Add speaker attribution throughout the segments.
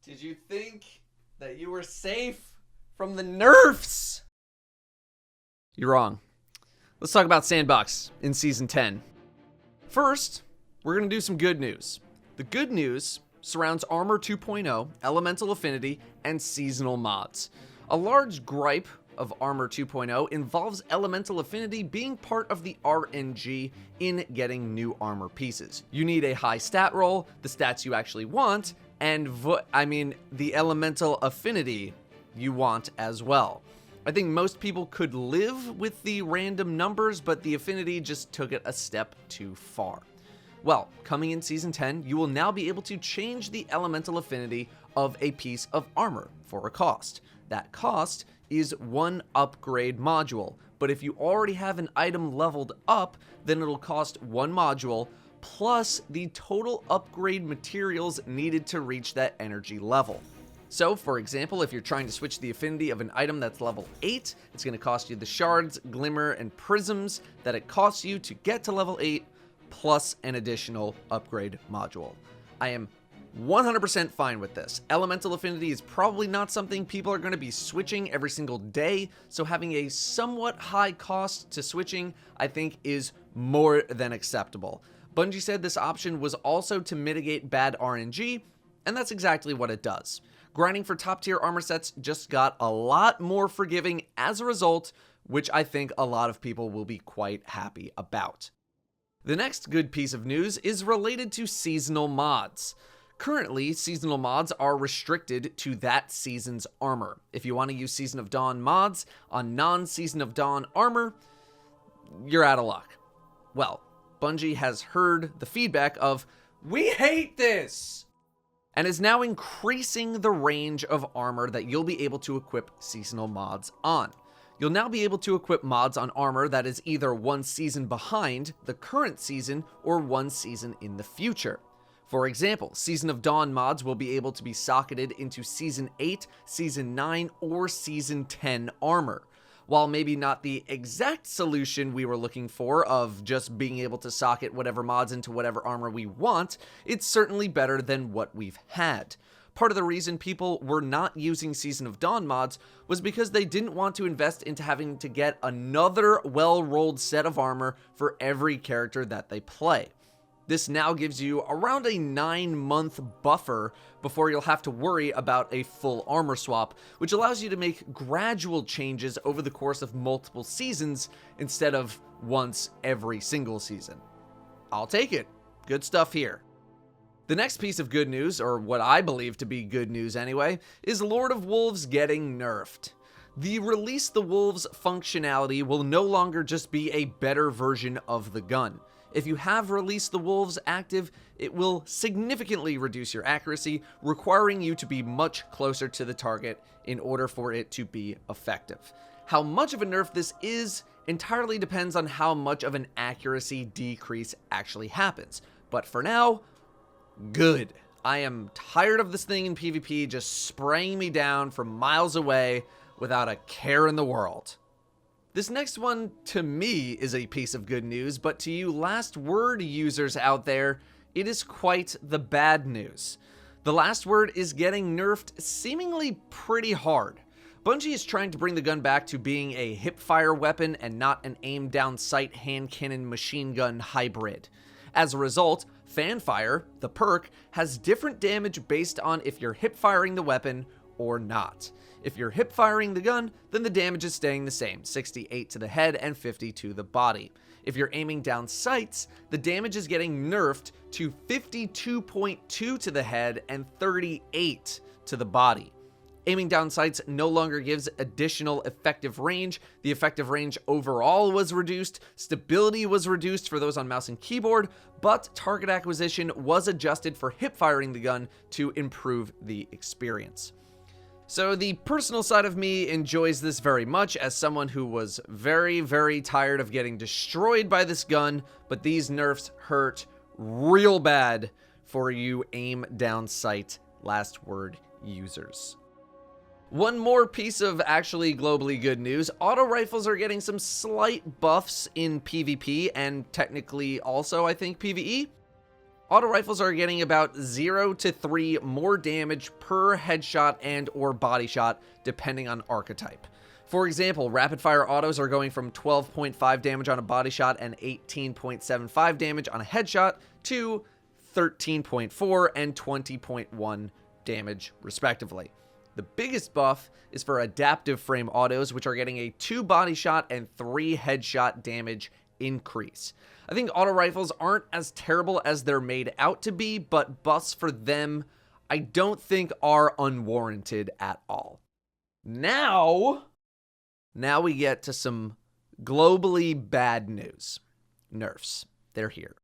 Speaker 1: Did you think that you were safe from the nerfs? You're wrong. Let's talk about Sandbox in Season 10. First, we're going to do some good news. The good news surrounds Armor 2.0, Elemental Affinity, and seasonal mods. A large gripe of Armor 2.0 involves Elemental Affinity being part of the RNG in getting new armor pieces. You need a high stat roll, the stats you actually want, and the Elemental Affinity you want as well. I think most people could live with the random numbers, but the Affinity just took it a step too far. Well, coming in Season 10, you will now be able to change the Elemental Affinity of a piece of armor for a cost. That cost is one upgrade module, but if you already have an item leveled up, then it'll cost one module plus the total upgrade materials needed to reach that energy level. So, for example, if you're trying to switch the affinity of an item that's level 8, it's going to cost you the shards, glimmer, and prisms that it costs you to get to level 8, plus an additional upgrade module. I am 100% fine with this. Elemental Affinity is probably not something people are going to be switching every single day, so having a somewhat high cost to switching, I think, is more than acceptable. Bungie said this option was also to mitigate bad RNG, and that's exactly what it does. Grinding for top tier armor sets just got a lot more forgiving as a result, which I think a lot of people will be quite happy about. The next good piece of news is related to seasonal mods. Currently, seasonal mods are restricted to that season's armor. If you want to use Season of Dawn mods on non-Season of Dawn armor, you're out of luck. Well, Bungie has heard the feedback of, "We hate this!" and is now increasing the range of armor that you'll be able to equip seasonal mods on. You'll now be able to equip mods on armor that is either one season behind the current season or one season in the future. For example, Season of Dawn mods will be able to be socketed into Season 8, Season 9, or Season 10 armor. While maybe not the exact solution we were looking for of just being able to socket whatever mods into whatever armor we want, it's certainly better than what we've had. Part of the reason people were not using Season of Dawn mods was because they didn't want to invest into having to get another well-rolled set of armor for every character that they play. This now gives you around a 9-month buffer before you'll have to worry about a full armor swap, which allows you to make gradual changes over the course of multiple seasons instead of once every single season. I'll take it. Good stuff here. The next piece of good news, or what I believe to be good news anyway, is Lord of Wolves getting nerfed. The Release the Wolves functionality will no longer just be a better version of the gun. If you have Release the Wolves active, it will significantly reduce your accuracy, requiring you to be much closer to the target in order for it to be effective. How much of a nerf this is entirely depends on how much of an accuracy decrease actually happens. But for now, good. I am tired of this thing in PvP just spraying me down from miles away without a care in the world. This next one, to me, is a piece of good news, but to you Last Word users out there, it is quite the bad news. The Last Word is getting nerfed seemingly pretty hard. Bungie is trying to bring the gun back to being a hipfire weapon and not an aim-down-sight hand cannon machine gun hybrid. As a result, Fanfire, the perk, has different damage based on if you're hip-firing the weapon or not. If you're hip-firing the gun, then the damage is staying the same, 68 to the head and 50 to the body. If you're aiming down sights, the damage is getting nerfed to 52.2 to the head and 38 to the body. Aiming down sights no longer gives additional effective range. The effective range overall was reduced, stability was reduced for those on mouse and keyboard, but target acquisition was adjusted for hip-firing the gun to improve the experience. So the personal side of me enjoys this very much as someone who was very, very tired of getting destroyed by this gun, but these nerfs hurt real bad for you aim down sight Last Word users. One more piece of actually globally good news, auto rifles are getting some slight buffs in PvP and technically also I think PvE. Auto rifles are getting about 0 to 3 more damage per headshot and or body shot, depending on archetype. For example, rapid fire autos are going from 12.5 damage on a body shot and 18.75 damage on a headshot to 13.4 and 20.1 damage, respectively. The biggest buff is for adaptive frame autos, which are getting a 2 body shot and 3 headshot damage increase. I think auto rifles aren't as terrible as they're made out to be, but buffs for them I don't think are unwarranted at all. Now we get to some globally bad news. Nerfs. They're here.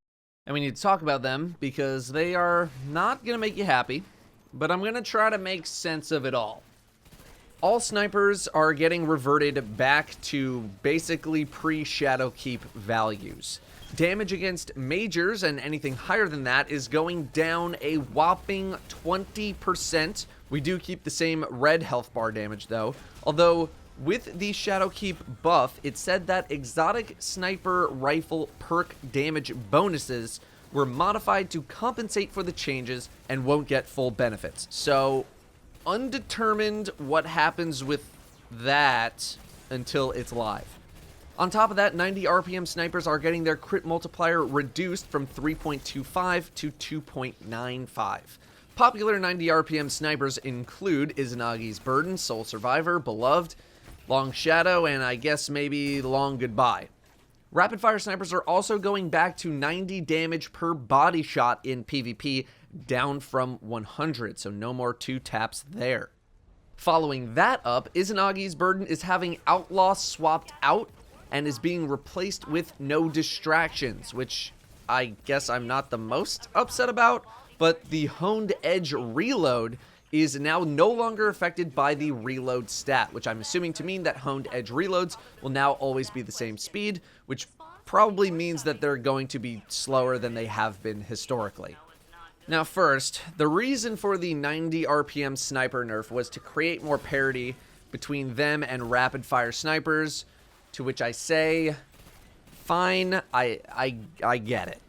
Speaker 1: And we need to talk about them because they are not going to make you happy, but I'm going to try to make sense of it all. All snipers are getting reverted back to basically pre-Shadowkeep values. Damage against majors and anything higher than that is going down a whopping 20%. We do keep the same red health bar damage though, although with the Shadowkeep buff, it said that exotic sniper rifle perk damage bonuses were modified to compensate for the changes and won't get full benefits. So, undetermined what happens with that until it's live. On top of that, 90 RPM snipers are getting their crit multiplier reduced from 3.25 to 2.95. Popular 90 RPM snipers include Izanagi's Burden, Soul Survivor, Beloved, Long Shadow, and I guess maybe Long Goodbye. Rapid fire snipers are also going back to 90 damage per body shot in PvP, down from 100, so no more 2 taps there. Following that up, Izanagi's Burden is having Outlaw swapped out and is being replaced with No Distractions, which I guess I'm not the most upset about, but the Honed Edge reload is now no longer affected by the reload stat, which I'm assuming to mean that Honed Edge reloads will now always be the same speed, which probably means that they're going to be slower than they have been historically. Now first, the reason for the 90 RPM sniper nerf was to create more parity between them and rapid fire snipers, to which I say, fine, I get it.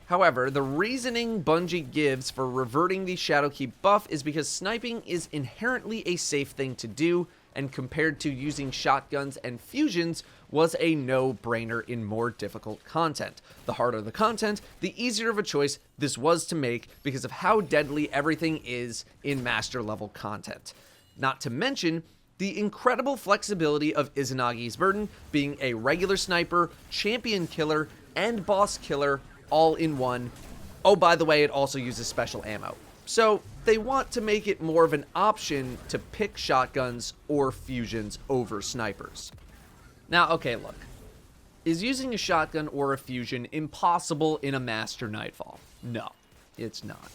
Speaker 1: However, the reasoning Bungie gives for reverting the Shadowkeep buff is because sniping is inherently a safe thing to do, and compared to using shotguns and fusions was a no-brainer in more difficult content. The harder the content, the easier of a choice this was to make because of how deadly everything is in master level content. Not to mention the incredible flexibility of Izanagi's Burden being a regular sniper, champion killer, and boss killer all in one. Oh, by the way, it also uses special ammo. So they want to make it more of an option to pick shotguns or fusions over snipers. Now, okay, look. Is using a shotgun or a fusion impossible in a Master Nightfall? No, it's not.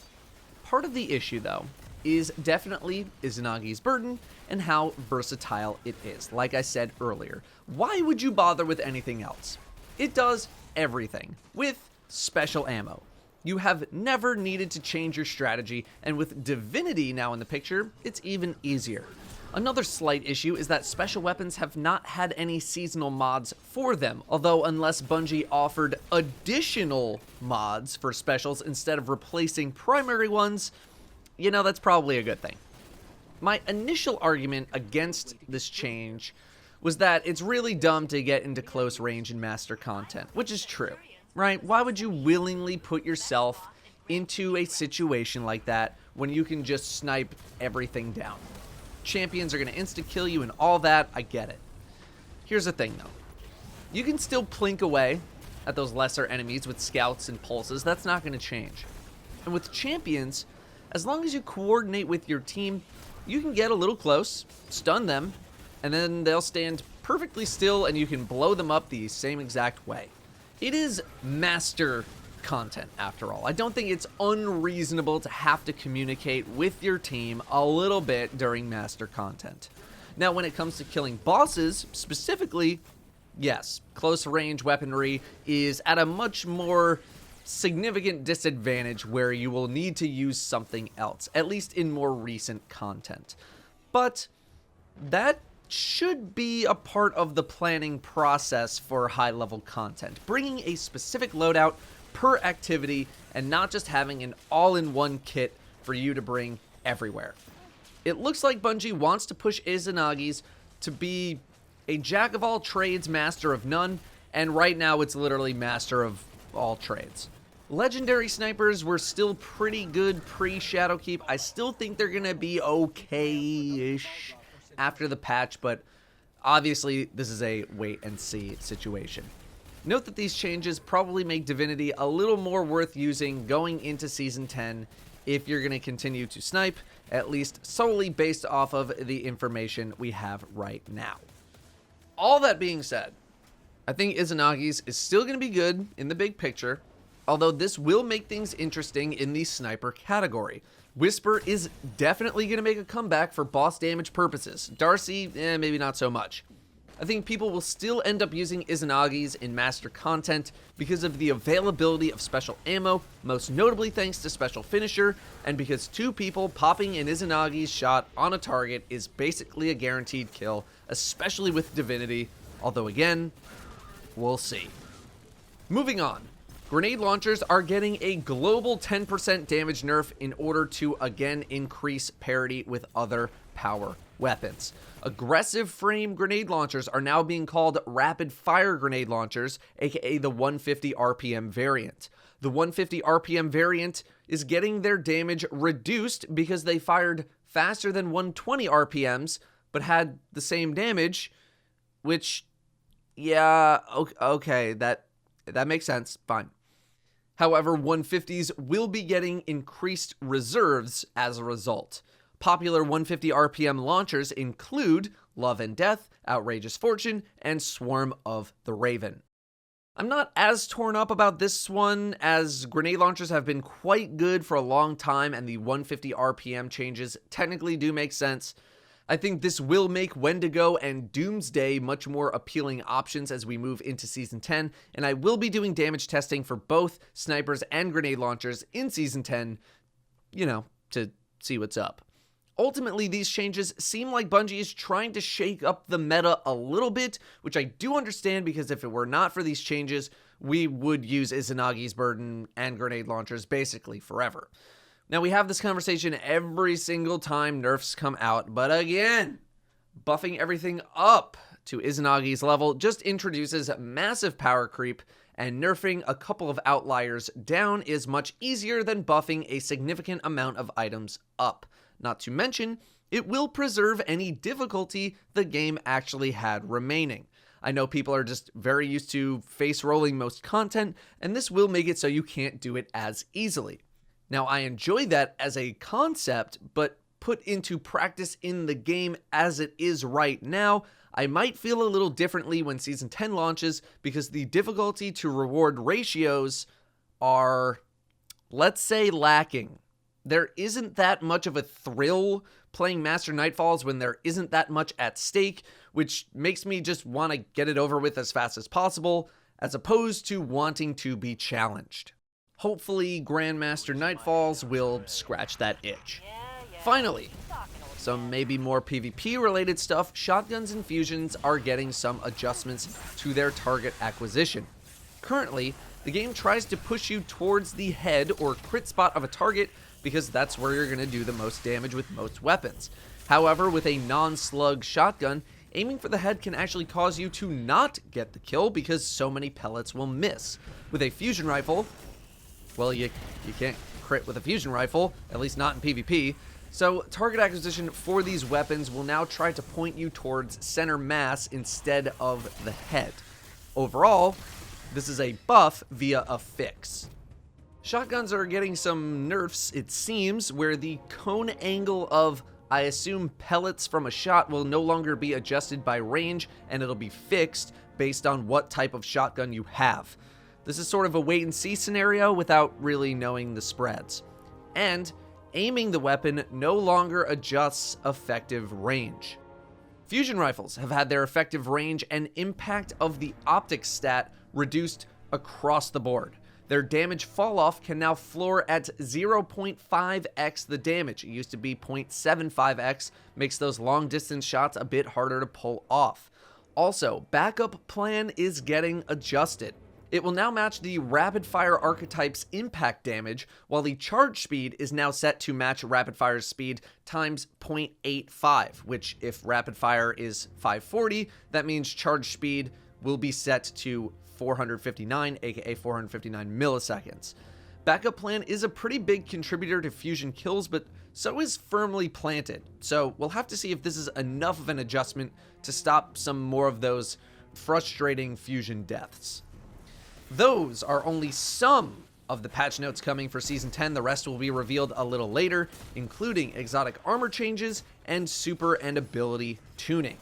Speaker 1: Part of the issue, though, is definitely Izanagi's Burden and how versatile it is. Like I said earlier, why would you bother with anything else? It does everything with special ammo. You have never needed to change your strategy, and with Divinity now in the picture, it's even easier. Another slight issue is that special weapons have not had any seasonal mods for them, although unless Bungie offered additional mods for specials instead of replacing primary ones, you know, that's probably a good thing. My initial argument against this change was that it's really dumb to get into close range in master content, which is true, right? Why would you willingly put yourself into a situation like that when you can just snipe everything down? Champions are going to insta-kill you and all that, I get it. Here's the thing though. You can still plink away at those lesser enemies with scouts and pulses, that's not going to change. And with champions, as long as you coordinate with your team, you can get a little close, stun them, and then they'll stand perfectly still and you can blow them up the same exact way. It is master content after all. I don't think it's unreasonable to have to communicate with your team a little bit during master content. Now, when it comes to killing bosses specifically, yes, close range weaponry is at a much more significant disadvantage where you will need to use something else, at least in more recent content. But that should be a part of the planning process for high-level content. Bringing a specific loadout per activity and not just having an all-in-one kit for you to bring everywhere. It looks like Bungie wants to push Izanagi's to be a jack of all trades, master of none, and right now it's literally master of all trades. Legendary snipers were still pretty good pre-Shadowkeep. I still think they're gonna be okay-ish after the patch, but obviously this is a wait and see situation. Note that these changes probably make Divinity a little more worth using going into Season 10 if you're going to continue to snipe, at least solely based off of the information we have right now. All that being said, I think Izanagi's is still going to be good in the big picture, although this will make things interesting in the sniper category. Whisper is definitely going to make a comeback for boss damage purposes. Darcy, maybe not so much. I think people will still end up using Izanagi's in master content because of the availability of special ammo, most notably thanks to special finisher, and because 2 people popping an Izanagi's shot on a target is basically a guaranteed kill, especially with Divinity, although again, we'll see. Moving on. Grenade launchers are getting a global 10% damage nerf in order to again increase parity with other power weapons. Aggressive frame grenade launchers are now being called rapid fire grenade launchers, aka the 150 RPM variant. The 150 RPM variant is getting their damage reduced because they fired faster than 120 RPMs but had the same damage, which, yeah, okay, that makes sense, fine. However, 150s will be getting increased reserves as a result. Popular 150 RPM launchers include Love and Death, Outrageous Fortune, and Swarm of the Raven. I'm not as torn up about this one, as grenade launchers have been quite good for a long time and the 150 RPM changes technically do make sense. I think this will make Wendigo and Doomsday much more appealing options as we move into Season 10, and I will be doing damage testing for both snipers and grenade launchers in Season 10, to see what's up. Ultimately, these changes seem like Bungie is trying to shake up the meta a little bit, which I do understand because if it were not for these changes, we would use Izanagi's Burden and grenade launchers basically forever. Now, we have this conversation every single time nerfs come out, but again, buffing everything up to Izanagi's level just introduces massive power creep, and nerfing a couple of outliers down is much easier than buffing a significant amount of items up. Not to mention, it will preserve any difficulty the game actually had remaining. I know people are just very used to face rolling most content, and this will make it so you can't do it as easily. Now, I enjoy that as a concept, but put into practice in the game as it is right now, I might feel a little differently when Season 10 launches because the difficulty to reward ratios are, let's say, lacking. There isn't that much of a thrill playing Master Nightfalls when there isn't that much at stake, which makes me just want to get it over with as fast as possible, as opposed to wanting to be challenged. Hopefully, Grandmaster Nightfalls will scratch that itch. Finally, some maybe more PvP-related stuff, shotguns and fusions are getting some adjustments to their target acquisition. Currently, the game tries to push you towards the head or crit spot of a target because that's where you're going to do the most damage with most weapons. However, with a non-slug shotgun, aiming for the head can actually cause you to not get the kill because so many pellets will miss. With a fusion rifle, well, you can't crit with a fusion rifle, at least not in PvP, so target acquisition for these weapons will now try to point you towards center mass instead of the head. Overall, this is a buff via a fix. Shotguns are getting some nerfs, it seems, where the cone angle of, I assume, pellets from a shot will no longer be adjusted by range, and it'll be fixed based on what type of shotgun you have. This is sort of a wait-and-see scenario without really knowing the spreads. And aiming the weapon no longer adjusts effective range. Fusion rifles have had their effective range and impact of the optics stat reduced across the board. Their damage falloff can now floor at 0.5x the damage. It used to be 0.75x, makes those long distance shots a bit harder to pull off. Also, backup plan is getting adjusted. It will now match the rapid fire archetype's impact damage, while the charge speed is now set to match rapid fire's speed times 0.85, which if rapid fire is 540, that means charge speed will be set to 459, aka 459 milliseconds. Backup Plan is a pretty big contributor to fusion kills, but so is Firmly Planted, so we'll have to see if this is enough of an adjustment to stop some more of those frustrating fusion deaths. Those are only some of the patch notes coming for Season 10. The rest will be revealed a little later, including exotic armor changes and super and ability tuning.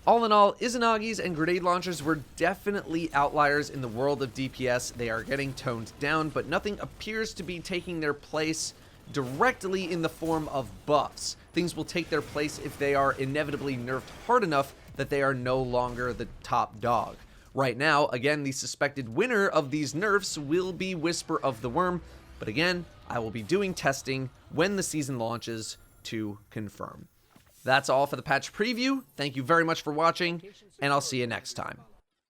Speaker 1: All in all, Izanagi's and grenade launchers were definitely outliers in the world of DPS. They are getting toned down, but nothing appears to be taking their place directly in the form of buffs. Things will take their place if they are inevitably nerfed hard enough that they are no longer the top dog. Right now, again, the suspected winner of these nerfs will be Whisper of the Worm, but again, I will be doing testing when the season launches to confirm. That's all for the patch preview. Thank you very much for watching, and I'll see you next time.